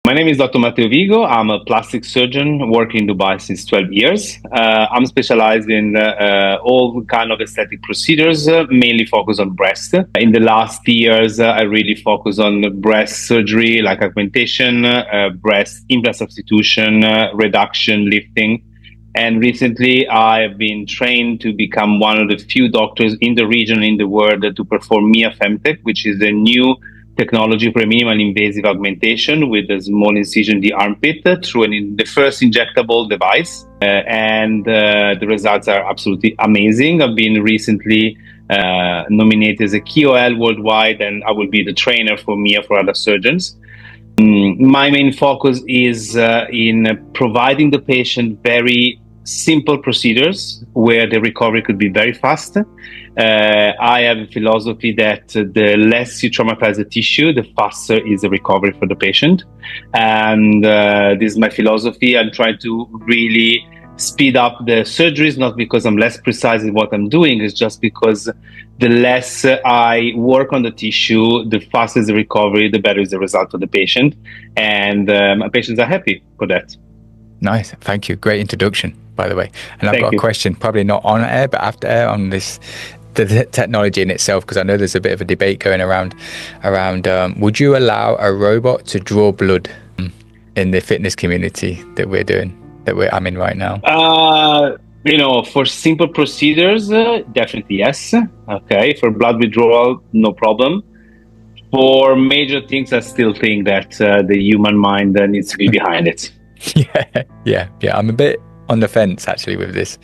My name is Dr. Matteo Vigo. I'm a plastic surgeon working in Dubai since 12 years. I'm specialized in all kind of aesthetic procedures, mainly focused on breast. In the last years, I really focus on breast surgery like augmentation, breast implant substitution, reduction, lifting. And recently, I've been trained to become one of the few doctors in the region, in the world, to perform Mia Femtech, which is a new technology for a minimal invasive augmentation with a small incision in the armpit through the first injectable device. And the results are absolutely amazing. I've been recently nominated as a KOL worldwide, and I will be the trainer for Mia for other surgeons. My main focus is in providing the patient very simple procedures where the recovery could be very fast. I have a philosophy that the less you traumatize the tissue, the faster is the recovery for the patient. And this is my philosophy. I'm trying to really speed up the surgeries, not because I'm less precise in what I'm doing, it's just because the less I work on the tissue, the faster is the recovery, the better is the result for the patient. And my patients are happy for that. Nice. Thank you. Great introduction, by the way. And I've got you. a question, probably not on air, but after air on this, the technology in itself, because I know there's a bit of a debate going around would you allow a robot to draw blood in the fitness community that we're doing, I'm in right now? For simple procedures, definitely yes. Okay. For blood withdrawal, no problem. For major things, I still think that the human mind needs to be behind it. Yeah. I'm a bit on the fence actually with this.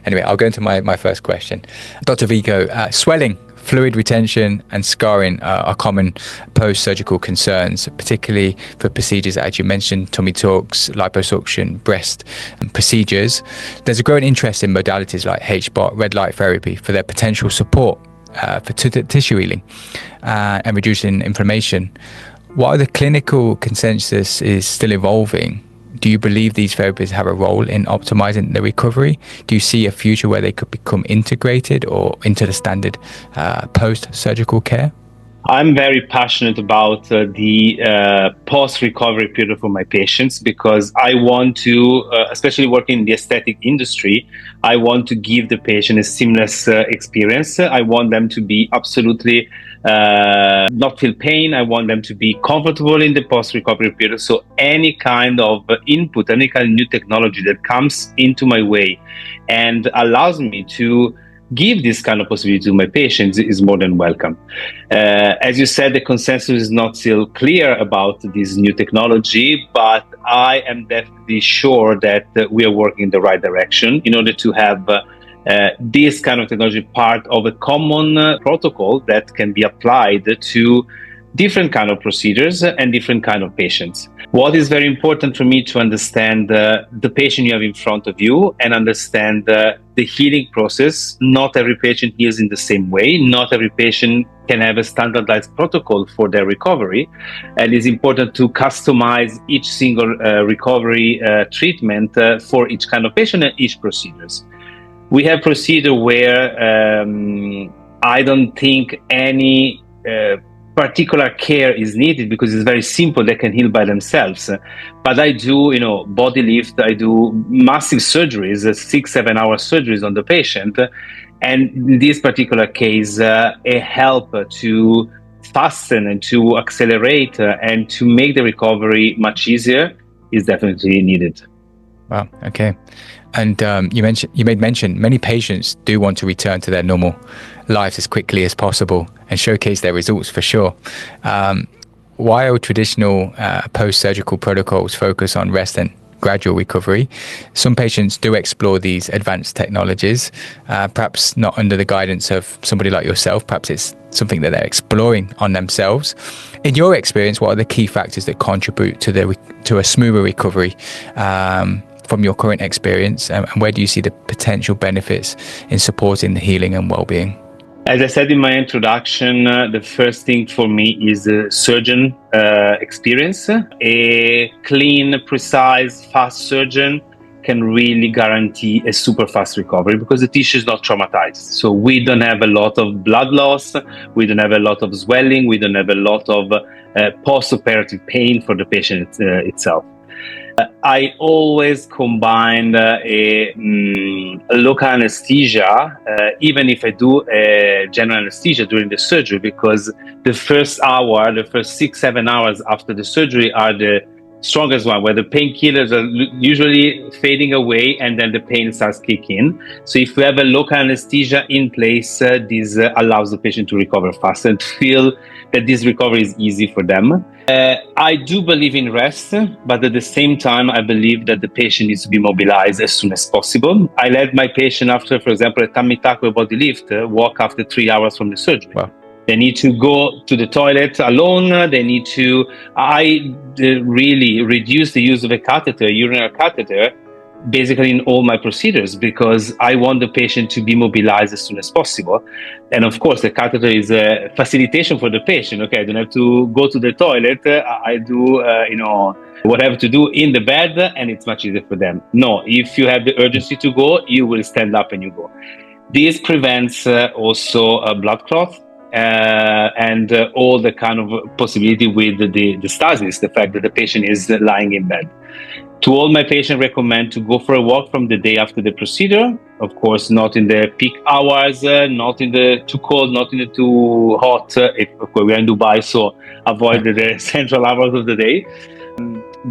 Anyway, I'll go into my first question. Dr. Vigo, swelling, fluid retention and scarring are common post-surgical concerns, particularly for procedures, as you mentioned, tummy tucks, liposuction, breast procedures. There's a growing interest in modalities like HBOT, red light therapy, for their potential support for tissue healing and reducing inflammation. While the clinical consensus is still evolving, do you believe these therapies have a role in optimizing the recovery? Do you see a future where they could become integrated or into the standard post-surgical care? I'm very passionate about the post-recovery period for my patients because I want to, especially working in the aesthetic industry, I want to give the patient a seamless experience. I want them to be absolutely not feel pain. I want them to be comfortable in the post-recovery period. So any kind of input, any kind of new technology that comes into my way and allows me to give this kind of possibility to my patients is more than welcome. As you said, the consensus is not still clear about this new technology, but I am definitely sure that we are working in the right direction in order to have this kind of technology part of a common protocol that can be applied to different kind of procedures and different kind of patients. What is very important for me to understand the patient you have in front of you and understand the healing process. Not every patient heals in the same way. Not every patient can have a standardized protocol for their recovery. And it's important to customize each single recovery treatment for each kind of patient and each procedures. We have procedure where I don't think any particular care is needed because it's very simple. They can heal by themselves. But I do, body lift. I do massive surgeries, 6-7 hour surgeries on the patient. And in this particular case, a help to fasten and to accelerate and to make the recovery much easier is definitely needed. Wow. Okay. And you made mention many patients do want to return to their normal lives as quickly as possible and showcase their results for sure. While traditional post-surgical protocols focus on rest and gradual recovery, some patients do explore these advanced technologies, perhaps not under the guidance of somebody like yourself. Perhaps it's something that they're exploring on themselves. In your experience, what are the key factors that contribute to a smoother recovery from your current experience, and where do you see the potential benefits in supporting the healing and well-being? As I said in my introduction, the first thing for me is the surgeon experience. A clean, precise, fast surgeon can really guarantee a super fast recovery because the tissue is not traumatized. So we don't have a lot of blood loss, we don't have a lot of swelling, we don't have a lot of post-operative pain for the patient itself. I always combine a local anesthesia, even if I do a general anesthesia during the surgery, because the first 6-7 hours after the surgery are the strongest one, where the painkillers are usually fading away and then the pain starts kicking. So if we have a local anesthesia in place, this allows the patient to recover fast and feel that this recovery is easy for them. I do believe in rest, but at the same time, I believe that the patient needs to be mobilized as soon as possible. I let my patient after, for example, a tummy tuck or body lift, walk after 3 hours from the surgery. Wow. They need to go to the toilet alone. I really reduce the use of a catheter, urinary catheter, basically in all my procedures, because I want the patient to be mobilized as soon as possible. And of course, the catheter is a facilitation for the patient. Okay, I don't have to go to the toilet. I do, whatever to do in the bed, and it's much easier for them. No, if you have the urgency to go, you will stand up and you go. This prevents also a blood clot. And all the kind of possibility with the stasis, the fact that the patient is lying in bed. To all my patients, recommend to go for a walk from the day after the procedure. Of course, not in the peak hours, not in the too cold, not in the too hot. If we're in Dubai, so avoid the central hours of the day.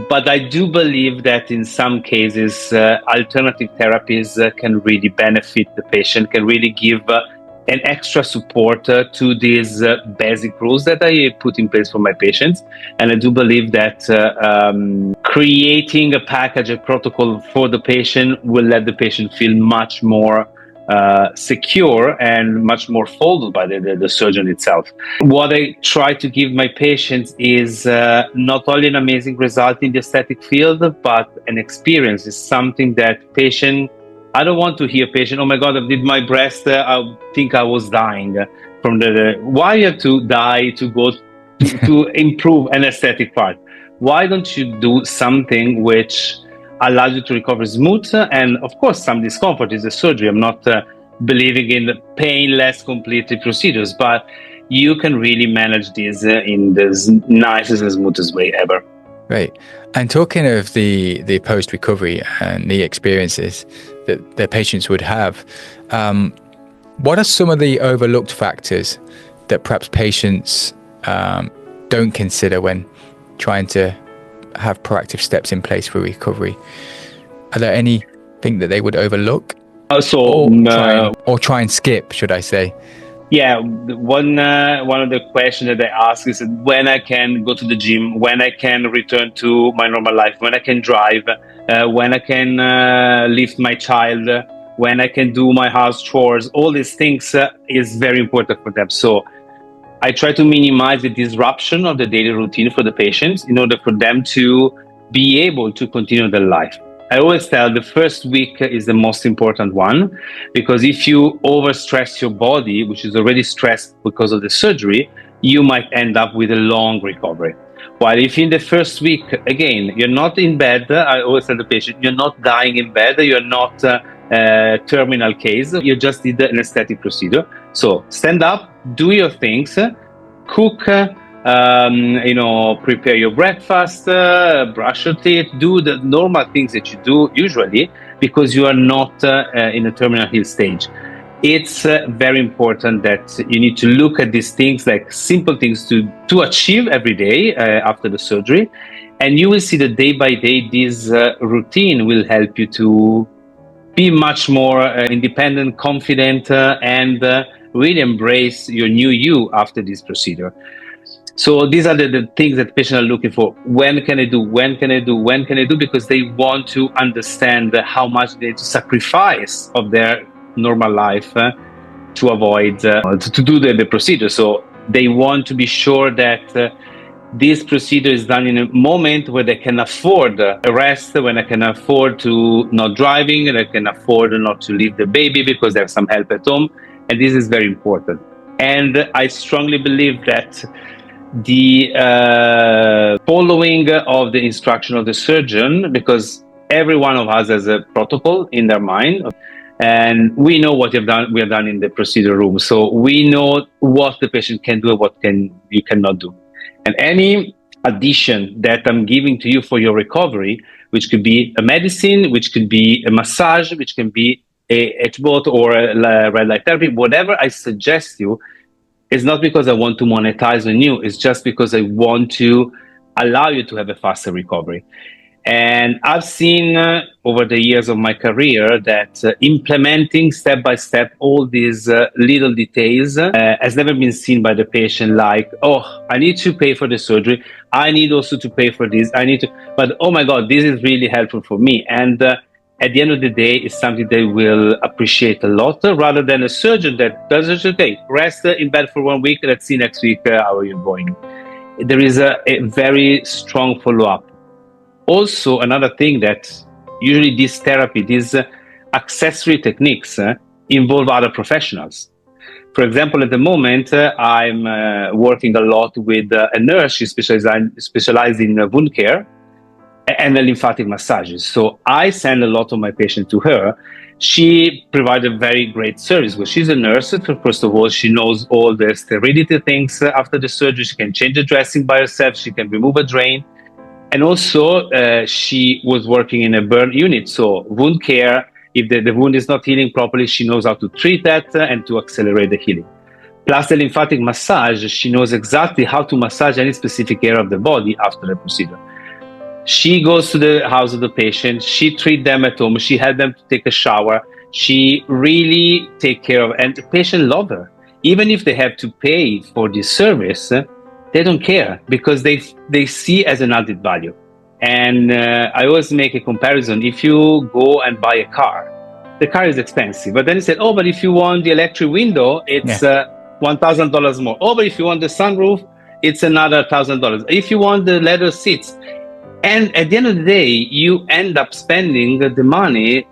But I do believe that in some cases, alternative therapies can really benefit the patient, can really give an extra support to these basic rules that I put in place for my patients. And I do believe that creating a package, a protocol for the patient will let the patient feel much more secure and much more followed by the surgeon itself. What I try to give my patients is not only an amazing result in the aesthetic field, but an experience. Is something that I don't want to hear patient, oh my God, I did my breast, I think I was dying from why you have to die to go to improve an aesthetic part? Why don't you do something which allows you to recover smooth? And of course, some discomfort is a surgery. I'm not believing in painless, completely procedures, but you can really manage this in the nicest and smoothest way ever. Right. And talking of the post-recovery and the experiences that the patients would have, what are some of the overlooked factors that perhaps patients don't consider when trying to have proactive steps in place for recovery? Are there anything that they would overlook? Or try and skip, should I say? Yeah, one of the questions that they ask is when I can go to the gym, when I can return to my normal life, when I can drive, when I can lift my child, when I can do my house chores. All these things is very important for them. So I try to minimize the disruption of the daily routine for the patients in order for them to be able to continue their life. I always tell the first week is the most important one, because if you overstress your body, which is already stressed because of the surgery, you might end up with a long recovery. While if in the first week, again, you're not in bed, I always tell the patient, you're not dying in bed, you're not a terminal case, you just did an aesthetic procedure. So stand up, do your things, cook, prepare your breakfast, brush your teeth, do the normal things that you do usually, because you are not in a terminal ill stage. It's very important that you need to look at these things like simple things to achieve every day after the surgery. And you will see that day by day, this routine will help you to be much more independent, confident, and really embrace your new you after this procedure. So these are the things that patients are looking for. When can I do? When can I do? When can I do? Because they want to understand how much they need to sacrifice of their normal life to avoid to do the procedure. So they want to be sure that this procedure is done in a moment where they can afford a rest, when I can afford to not driving, and I can afford not to leave the baby because they have some help at home. And this is very important. And I strongly believe that the following of the instruction of the surgeon, because every one of us has a protocol in their mind, and we know what we have done in the procedure room. So we know what the patient can do and what you cannot do. And any addition that I'm giving to you for your recovery, which could be a medicine, which could be a massage, which can be a HBOT or a red light therapy, whatever I suggest you, is not because I want to monetize on you. It's just because I want to allow you to have a faster recovery. And I've seen over the years of my career that implementing step by step all these little details has never been seen by the patient like, oh, I need to pay for the surgery. I need also to pay for this. But oh my God, this is really helpful for me. And at the end of the day, it's something they will appreciate a lot, rather than a surgeon that does just, okay, rest in bed for 1 week. Let's see next week how you're going. There is a very strong follow-up. Also, another thing that usually these accessory techniques involve other professionals. For example, at the moment, I'm working a lot with a nurse. She specializes in wound care and lymphatic massages. So I send a lot of my patients to her. She provides a very great service. Well, she's a nurse. First of all, she knows all the sterility things after the surgery. She can change the dressing by herself. She can remove a drain. And also, she was working in a burn unit. So wound care, if the wound is not healing properly, she knows how to treat that and to accelerate the healing. Plus the lymphatic massage, she knows exactly how to massage any specific area of the body after the procedure. She goes to the house of the patient. She treats them at home. She helps them to take a shower. She really takes care of, and the patient loves her. Even if they have to pay for this service, they don't care because they see as an added value. And I always make a comparison. If you go and buy a car, the car is expensive. But then you said, oh, but if you want the electric window, it's $1,000 more. Oh, but if you want the sunroof, it's another $1,000. If you want the leather seats. And at the end of the day, you end up spending the money,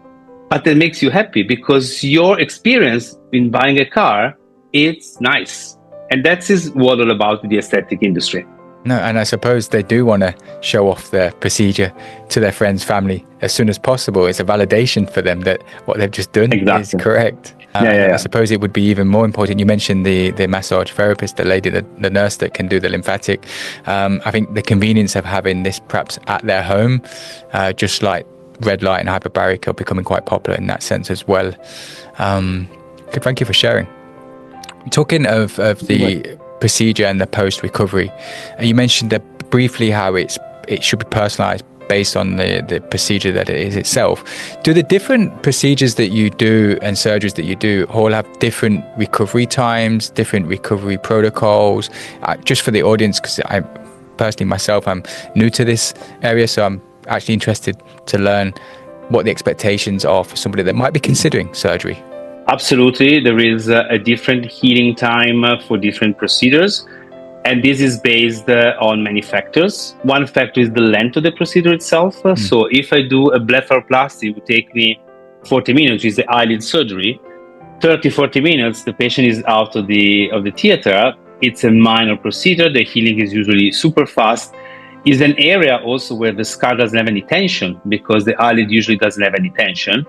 but it makes you happy because your experience in buying a car, it's nice. And that is what all about the aesthetic industry. No, and I suppose they do want to show off the procedure to their friends, family as soon as possible. It's a validation for them that what they've just done is correct. I suppose it would be even more important. You mentioned the massage therapist, the lady, the nurse that can do the lymphatic. I think the convenience of having this perhaps at their home, just like red light and hyperbaric are becoming quite popular in that sense as well. Thank you for sharing. Talking of the procedure and the post-recovery, you mentioned that briefly how it should be personalised based on the procedure that it is itself. Do the different procedures that you do and surgeries that you do all have different recovery times, different recovery protocols? Just for the audience, because I personally myself, I'm new to this area, so I'm actually interested to learn what the expectations are for somebody that might be considering surgery. Absolutely. There is a different healing time for different procedures. And this is based on many factors. One factor is the length of the procedure itself. So if I do a blepharoplasty, it would take me 40 minutes, which is the eyelid surgery. 40 minutes, the patient is out of the theater. It's a minor procedure. The healing is usually super fast. It's an area also where the scar doesn't have any tension because the eyelid usually doesn't have any tension.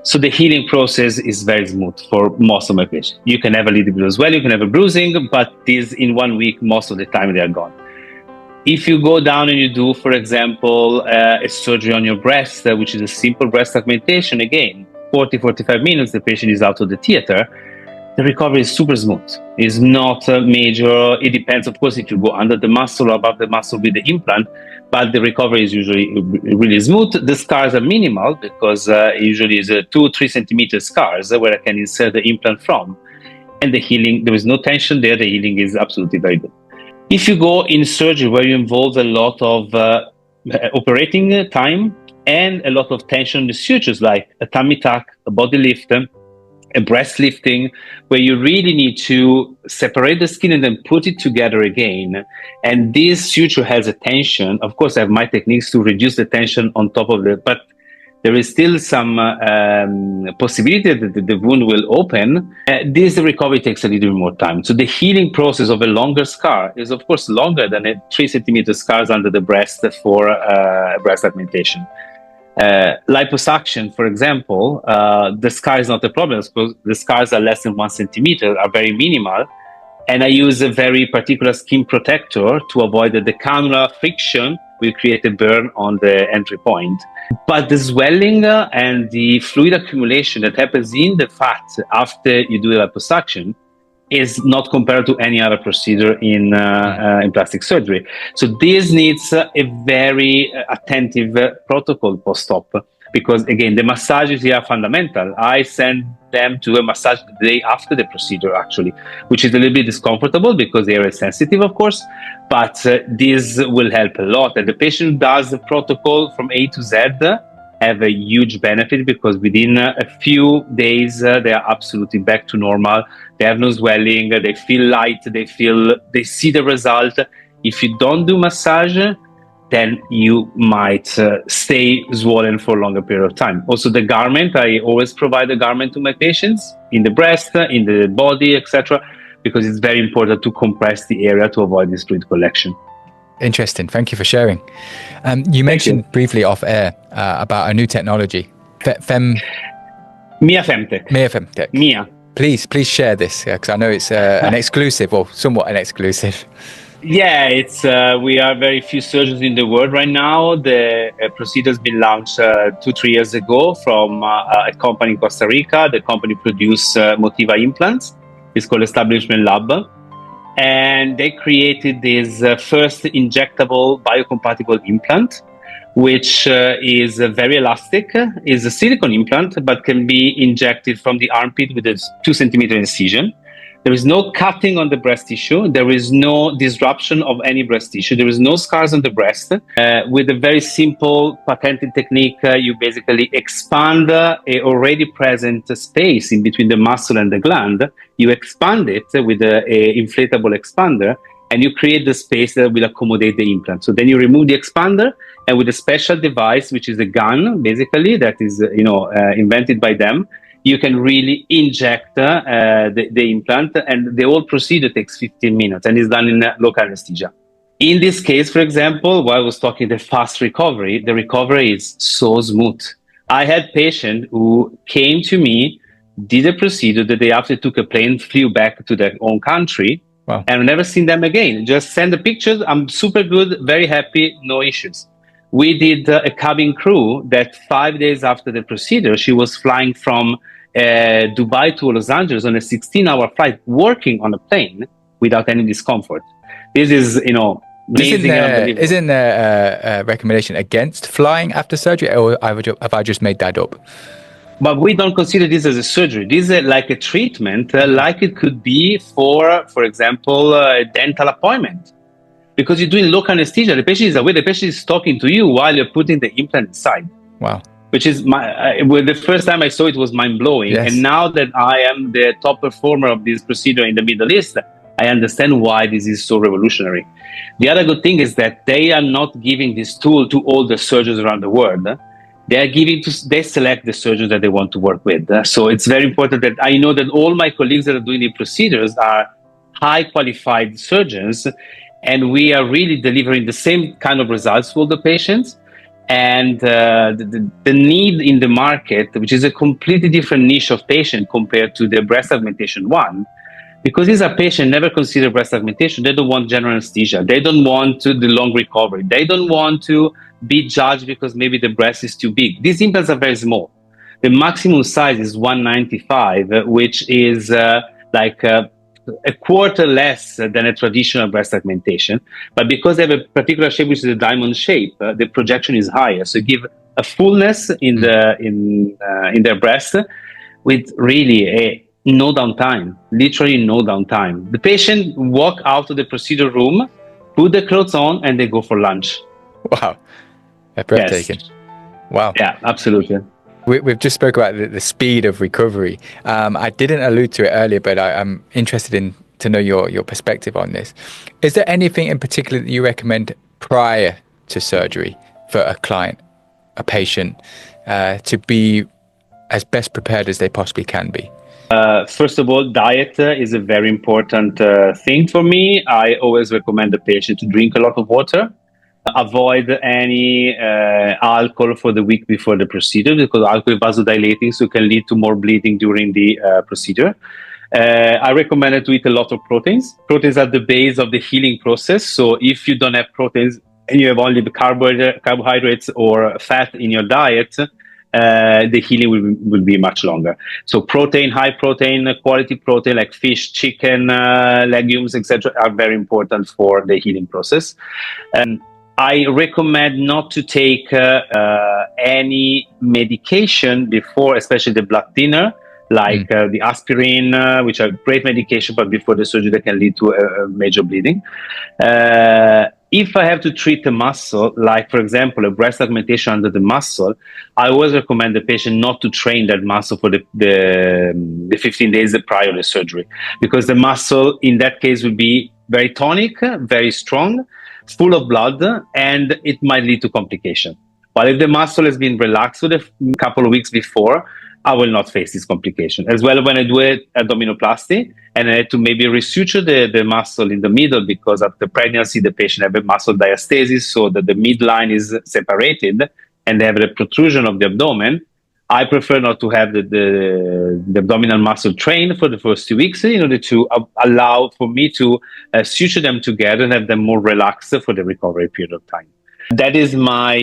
So the healing process is very smooth for most of my patients. You can have a little bit as well, you can have a bruising, but this in 1 week, most of the time they are gone. If you go down and you do, for example, a surgery on your breast, which is a simple breast augmentation, again, 40-45 minutes, the patient is out of the theater. The recovery is super smooth. It's not major. It depends, of course, if you go under the muscle or above the muscle with the implant, but the recovery is usually really smooth. The scars are minimal because usually it's 2-3 centimeter scars where I can insert the implant from. And the healing, there is no tension there. The healing is absolutely very good. If you go in surgery where you involve a lot of operating time and a lot of tension in the sutures, like a tummy tuck, a body lift, a breast lifting, where you really need to separate the skin and then put it together again. And this suture has a tension. Of course, I have my techniques to reduce the tension on top of it, but there is still some possibility that the wound will open. This recovery takes a little bit more time. So the healing process of a longer scar is, of course, longer than a 3 centimeter scars under the breast for breast augmentation. Liposuction, for example, the scar is not a problem because the scars are less than 1 centimeter, are very minimal. And I use a very particular skin protector to avoid that the cannula friction will create a burn on the entry point. But the swelling and the fluid accumulation that happens in the fat after you do the liposuction is not compared to any other procedure in plastic surgery. So this needs a very attentive protocol post-op, because again, the massages here are fundamental. I send them to a massage the day after the procedure, actually, which is a little bit discomfortable because they are sensitive, of course, but this will help a lot. And the patient does the protocol from A to Z have a huge benefit, because within a few days they are absolutely back to normal. They have no swelling, they feel light, they see the result. If you don't do massage, then you might stay swollen for a longer period of time. Also, the garment, I always provide a garment to my patients in the breast, in the body, etc., because it's very important to compress the area to avoid this fluid collection. Interesting. Thank you for sharing. You mentioned briefly off air about a new technology, Mia Femtech. Mia Femtech. Mia. Please share this, because I know it's an exclusive, or somewhat an exclusive. Yeah, it's we are very few surgeons in the world right now. The procedure has been launched 2-3 years ago from a company in Costa Rica. The company produces Motiva implants. It's called Establishment Lab. And they created this first injectable biocompatible implant, which is very elastic, is a silicone implant, but can be injected from the armpit with a 2 centimeter incision. There is no cutting on the breast tissue. There is no disruption of any breast tissue. There is no scars on the breast. With a very simple patented technique, you basically expand a already present space in between the muscle and the gland. You expand it with an inflatable expander, and you create the space that will accommodate the implant. So then you remove the expander, and with a special device, which is a gun, basically, that is invented by them, you can really inject the implant, and the whole procedure takes 15 minutes and is done in local anesthesia. In this case, for example, while I was talking the fast recovery, the recovery is so smooth. I had patients who came to me, did a procedure, the day after took a plane, flew back to their own country. Wow. And I've never seen them again. Just send the pictures. I'm super good, very happy, no issues. We did a cabin crew that 5 days after the procedure, she was flying from Dubai to Los Angeles on a 16-hour flight, working on a plane without any discomfort. This is, amazing. Isn't there a recommendation against flying after surgery, or have I just made that up? But we don't consider this as a surgery. This is like a treatment, like it could be for example, a dental appointment. Because you're doing local anesthesia, the patient is aware, the patient is talking to you while you're putting the implant inside. Wow. Which is the first time I saw it was mind-blowing. Yes. And now that I am the top performer of this procedure in the Middle East, I understand why this is so revolutionary. The other good thing is that they are not giving this tool to all the surgeons around the world. They select the surgeons that they want to work with. So it's very important that I know that all my colleagues that are doing the procedures are high qualified surgeons, and we are really delivering the same kind of results for the patients. And the need in the market, which is a completely different niche of patient compared to the breast augmentation one, because these are patients never consider breast augmentation. They don't want general anesthesia. They don't want the long recovery. They don't want to be judged because maybe the breast is too big. These implants are very small. The maximum size is 195, which is like a quarter less than a traditional breast augmentation. But because they have a particular shape, which is a diamond shape, the projection is higher. So you give a fullness in their breast with really no downtime, literally no downtime. The patient walk out of the procedure room, put the clothes on, and they go for lunch. Wow. Breathtaking. Yes. Wow. Yeah, absolutely. We've just spoke about the speed of recovery. I didn't allude to it earlier, but I'm interested to know your perspective on this. Is there anything in particular that you recommend prior to surgery for a client, a patient, to be as best prepared as they possibly can be? First of all, diet is a very important thing for me. I always recommend the patient to drink a lot of water. Avoid any alcohol for the week before the procedure, because alcohol is vasodilating, so it can lead to more bleeding during the procedure. I recommend to eat a lot of proteins. Proteins are the base of the healing process. So if you don't have proteins and you have only the carbohydrates or fat in your diet, the healing will be much longer. So protein, high protein, quality protein like fish, chicken, legumes, etc., are very important for the healing process. I recommend not to take any medication before, especially the blood thinner, like the aspirin, which are great medication, but before the surgery that can lead to major bleeding. If I have to treat a muscle, like for example, a breast augmentation under the muscle, I always recommend the patient not to train that muscle for the 15 days prior to the surgery, because the muscle in that case will be very tonic, very strong, full of blood, and it might lead to complication. But if the muscle has been relaxed for a couple of weeks before, I will not face this complication. As well, when I do abdominoplasty and I had to maybe resuture the muscle in the middle because of the pregnancy, the patient have a muscle diastasis, so that the midline is separated and they have a protrusion of the abdomen. I prefer not to have the abdominal muscle trained for the first 2 weeks in order to allow for me to suture them together and have them more relaxed for the recovery period of time. That is my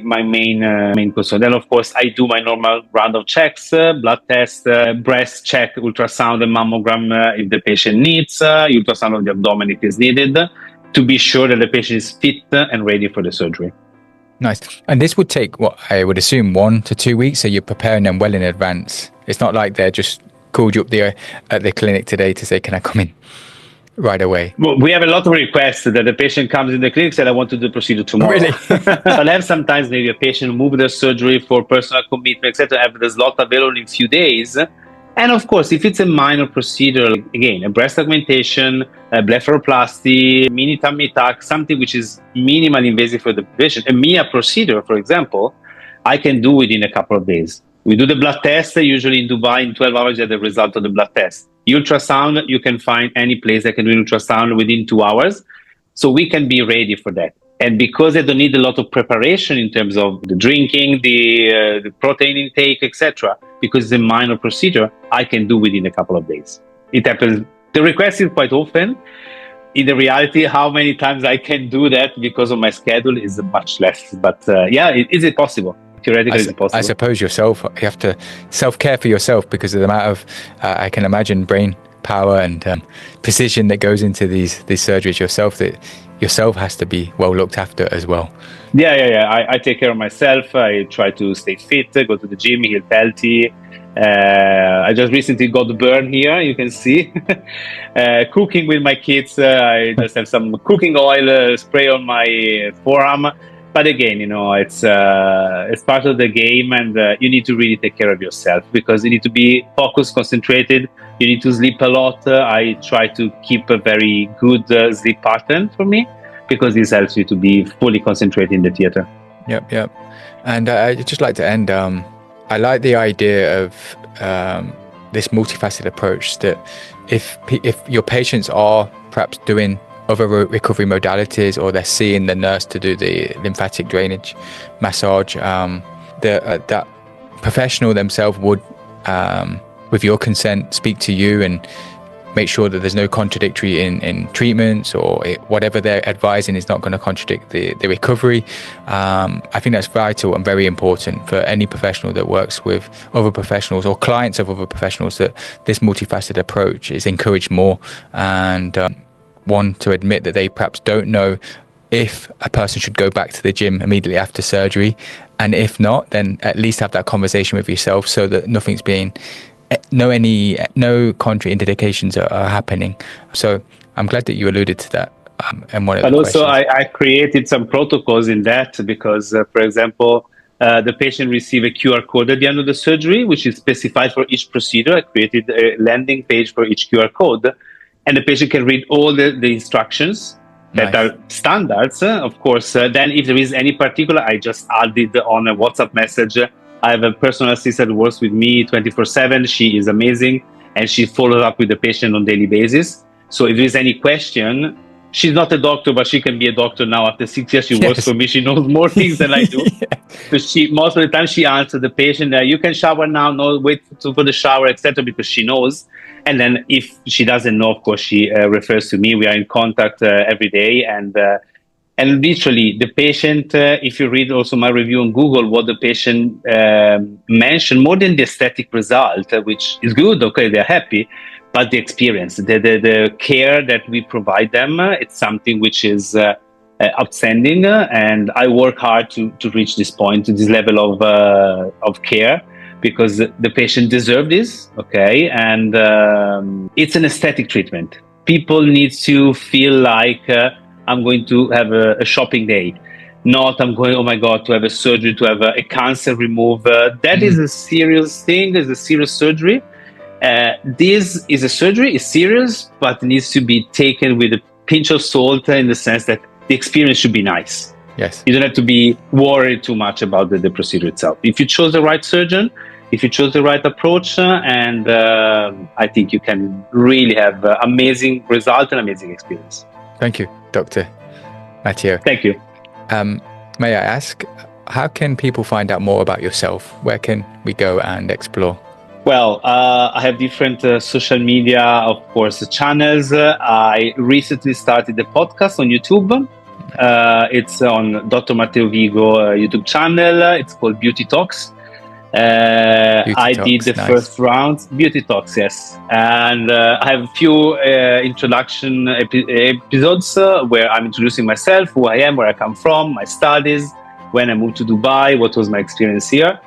main concern. Then, of course, I do my normal round of checks, blood test, breast check, ultrasound and mammogram if the patient needs, ultrasound of the abdomen if is needed, to be sure that the patient is fit and ready for the surgery. Nice. And this would take, what I would assume, 1 to 2 weeks, so you're preparing them well in advance. It's not like they're just called you up there at the clinic today to say, can I come in right away? Well, we have a lot of requests that the patient comes in the clinic and said, I want to do the procedure tomorrow. Really? I'll have sometimes maybe a patient move their surgery for personal commitment, etc. Have the slot available in a few days. And of course, if it's a minor procedure, again, a breast augmentation, a blepharoplasty, mini tummy tuck, something which is minimally invasive for the patient, a MIA procedure, for example, I can do within a couple of days. We do the blood test, usually in Dubai, in 12 hours, you have the result of the blood test. Ultrasound, you can find any place that can do ultrasound within 2 hours. So we can be ready for that. And because I don't need a lot of preparation in terms of the drinking, the protein intake, etc., because it's a minor procedure, I can do within a couple of days. It happens. The request is quite often. In the reality, how many times I can do that because of my schedule is much less. But is it possible? Theoretically, it's possible. I suppose yourself, you have to self-care for yourself because of the amount of, I can imagine, brain power and precision that goes into these surgeries yourself, that yourself has to be well looked after as well. Yeah. I take care of myself. I try to stay fit, go to the gym, eat healthy. I just recently got the burn here, you can see. Cooking with my kids, I just have some cooking oil spray on my forearm. But again, it's part of the game, and you need to really take care of yourself because you need to be focused, concentrated. You need to sleep a lot. I try to keep a very good sleep pattern for me because this helps you to be fully concentrated in the theater. Yep. And I'd just like to end. I like the idea of this multifaceted approach that if your patients are perhaps doing other recovery modalities, or they're seeing the nurse to do the lymphatic drainage massage, that professional themselves would, with your consent, speak to you and make sure that there's no contradictory in treatments, or whatever they're advising is not going to contradict the recovery. I think that's vital and very important for any professional that works with other professionals or clients of other professionals, that this multifaceted approach is encouraged more, and one to admit that they perhaps don't know if a person should go back to the gym immediately after surgery, and if not, then at least have that conversation with yourself so that nothing's being no contraindications are happening. So I'm glad that you alluded to that. But also I created some protocols in that because, for example, the patient receive a QR code at the end of the surgery, which is specified for each procedure. I created a landing page for each QR code, and the patient can read all the instructions that are standards. Of course, then if there is any particular, I just added on a WhatsApp message. I have a personal assistant who works with me 24/7. She is amazing, and she follows up with the patient on a daily basis. So if there is any question, she's not a doctor, but she can be a doctor now. After 6 years, she works for me. She knows more things than I do. But most of the time she answers the patient, you can shower now, no, wait for the shower, etc., because she knows. And then if she doesn't know, of course, she refers to me. We are in contact every day. And literally, the patient, if you read also my review on Google, what the patient mentioned, more than the aesthetic result, which is good, okay, they're happy, but the experience, the care that we provide them, it's something which is outstanding. And I work hard to reach this point, to this level of care, because the patient deserves this, okay? And it's an aesthetic treatment. People need to feel like I'm going to have a shopping day, not I'm going, oh my God, to have a surgery, to have a cancer removed. That is a serious thing, is a serious surgery. This is a surgery, it's serious, but it needs to be taken with a pinch of salt, in the sense that the experience should be nice. Yes. You don't have to be worried too much about the procedure itself. If you chose the right surgeon, if you chose the right approach, and I think you can really have amazing result and amazing experience. Thank you, Dr. Matteo. Thank you. May I ask, how can people find out more about yourself? Where can we go and explore? Well, I have different social media, of course, channels. I recently started the podcast on YouTube. It's on Dr. Matteo Vigo YouTube channel. It's called Beauty Talks. I did the first round, Beauty Talks, yes. And I have a few introduction episodes where I'm introducing myself, who I am, where I come from, my studies, when I moved to Dubai, what was my experience here.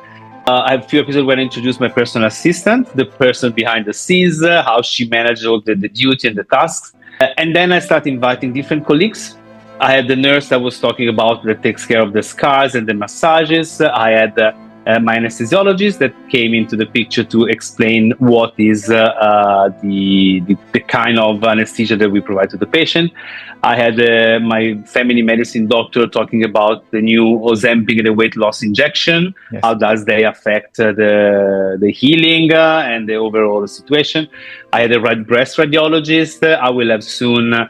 I have a few episodes where I introduce my personal assistant, the person behind the scenes, how she manages all the duty and the tasks. And then I start inviting different colleagues. I had the nurse that was talking about that takes care of the scars and the massages. I had my anesthesiologist that came into the picture to explain what is the kind of anesthesia that we provide to the patient. I had my family medicine doctor talking about the new Ozempic, the weight loss injection. Yes. How does they affect the healing and the overall situation. I had a breast radiologist. I will have soon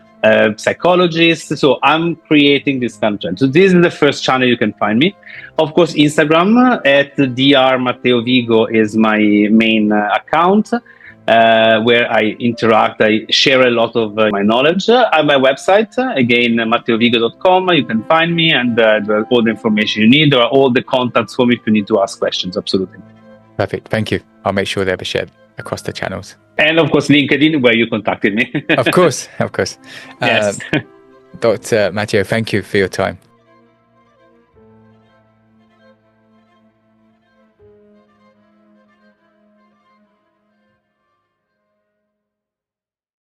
psychologist. So I'm creating this content. So this is the first channel you can find me. Of course, Instagram at Dr. Matteo Vigo is my main account, where I interact. I share a lot of my knowledge. I have my website, again, matteovigo.com. You can find me, and all the information you need, or all the contacts for me if you need to ask questions. Absolutely. Perfect. Thank you. I'll make sure they'll be shared across the channels. And of course, LinkedIn, where you contacted me. Of course. Yes. Dr. Matteo, thank you for your time.